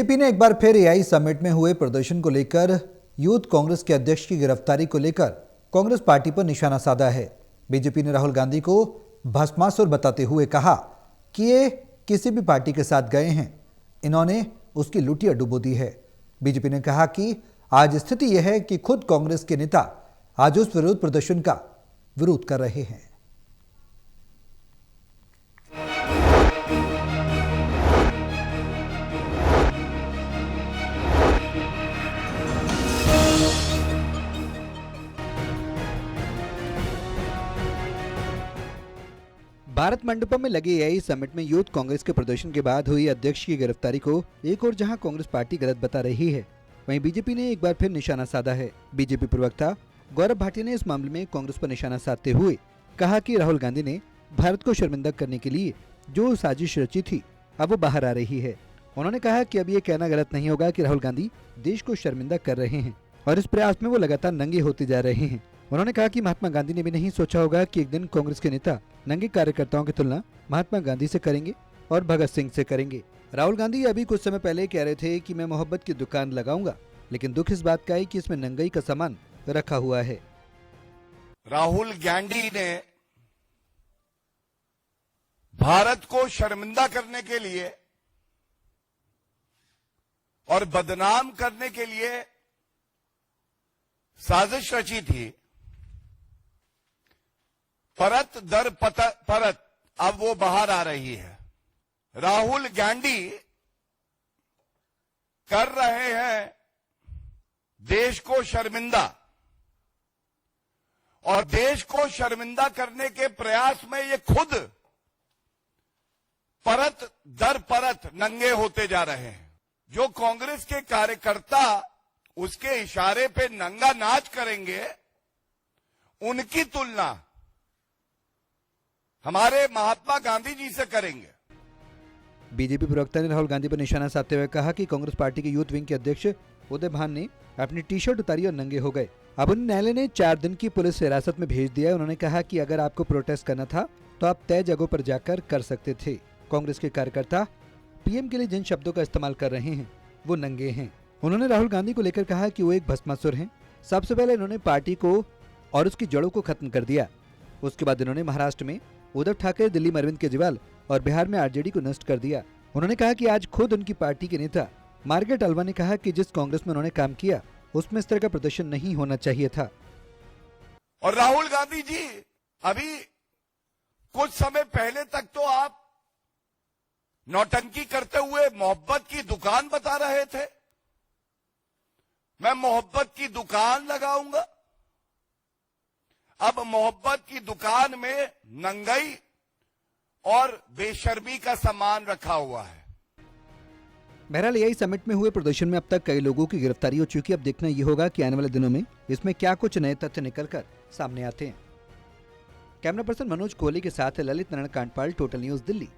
BJP ने एक बार फिर एआई समिट में हुए प्रदर्शन को लेकर यूथ कांग्रेस के अध्यक्ष की गिरफ्तारी को लेकर कांग्रेस पार्टी पर निशाना साधा है। बीजेपी ने राहुल गांधी को भस्मासुर बताते हुए कहा कि ये किसी भी पार्टी के साथ गए हैं, इन्होंने उसकी लुटिया डुबो दी है। बीजेपी ने कहा कि आज स्थिति यह है कि खुद कांग्रेस के नेता आज उस विरोध प्रदर्शन का विरोध कर रहे हैं। भारत मंडपम में लगे एआई समिट में यूथ कांग्रेस के प्रदर्शन के बाद हुई अध्यक्ष की गिरफ्तारी को एक और जहां कांग्रेस पार्टी गलत बता रही है, वहीं बीजेपी ने एक बार फिर निशाना साधा है। बीजेपी प्रवक्ता गौरव भाटिया ने इस मामले में कांग्रेस पर निशाना साधते हुए कहा कि राहुल गांधी ने भारत को शर्मिंदा करने के लिए जो साजिश रची थी, अब वो बाहर आ रही है। उन्होंने कहा कि अब ये कहना गलत नहीं होगा कि राहुल गांधी देश को शर्मिंदा कर रहे हैं और इस प्रयास में वो लगातार नंगे होते जा रहे हैं। उन्होंने कहा कि महात्मा गांधी ने भी नहीं सोचा होगा कि एक दिन कांग्रेस के नेता नंगे कार्यकर्ताओं की तुलना महात्मा गांधी से करेंगे और भगत सिंह से करेंगे। राहुल गांधी अभी कुछ समय पहले कह रहे थे कि मैं मोहब्बत की दुकान लगाऊंगा, लेकिन दुख इस बात का है कि इसमें नंगाई का सामान रखा हुआ है। राहुल गांधी ने भारत को शर्मिंदा करने के लिए और बदनाम करने के लिए साजिश रची थी। परत दर परत अब वो बाहर आ रही है। राहुल गांधी कर रहे हैं देश को शर्मिंदा, और देश को शर्मिंदा करने के प्रयास में ये खुद परत दर परत नंगे होते जा रहे हैं। जो कांग्रेस के कार्यकर्ता उसके इशारे पे नंगा नाच करेंगे, उनकी तुलना हमारे महात्मा गांधी जी से करेंगे। बीजेपी प्रवक्ता ने राहुल गांधी पर निशाना साधते हुए कहा कि कांग्रेस पार्टी के यूथ विंग के अध्यक्ष उदय भान ने अपनी टी शर्ट उतारी और नंगे हो गए। अब उन्हें न्यायालय ने 4 दिन की पुलिस हिरासत में भेज दिया। उन्होंने कहा कि अगर आपको प्रोटेस्ट करना था तो आप तय जगहों पर जाकर कर सकते थे। कांग्रेस के कार्यकर्ता पीएम के लिए जिन शब्दों का इस्तेमाल कर रहे हैं वो नंगे हैं। उन्होंने राहुल गांधी को लेकर कहा कि वो एक भस्मासुर हैं। सबसे पहले इन्होंने पार्टी को और उसकी जड़ों को खत्म कर दिया। उसके बाद इन्होंने महाराष्ट्र में उद्धव ठाकरे, दिल्ली में अरविंद केजरीवाल और बिहार में आरजेडी को नष्ट कर दिया। उन्होंने कहा कि आज खुद उनकी पार्टी के नेता मार्गरेट अल्वा ने कहा कि जिस कांग्रेस में उन्होंने काम किया उसमें इस तरह का प्रदर्शन नहीं होना चाहिए था। और राहुल गांधी जी, अभी कुछ समय पहले तक तो आप नौटंकी करते हुए मोहब्बत की दुकान बता रहे थे। मैं मोहब्बत की दुकान लगाऊंगा। अब मोहब्बत की दुकान में नंगाई और बेशर्मी का सामान रखा हुआ है। बहरहाल एआई समिट में हुए प्रदर्शन में अब तक कई लोगों की गिरफ्तारी हो चुकी है। अब देखना यह होगा कि आने वाले दिनों में इसमें क्या कुछ नए तथ्य निकलकर सामने आते हैं। कैमरा पर्सन मनोज कोहली के साथ ललित नारायण कांडपाल, टोटल न्यूज, दिल्ली।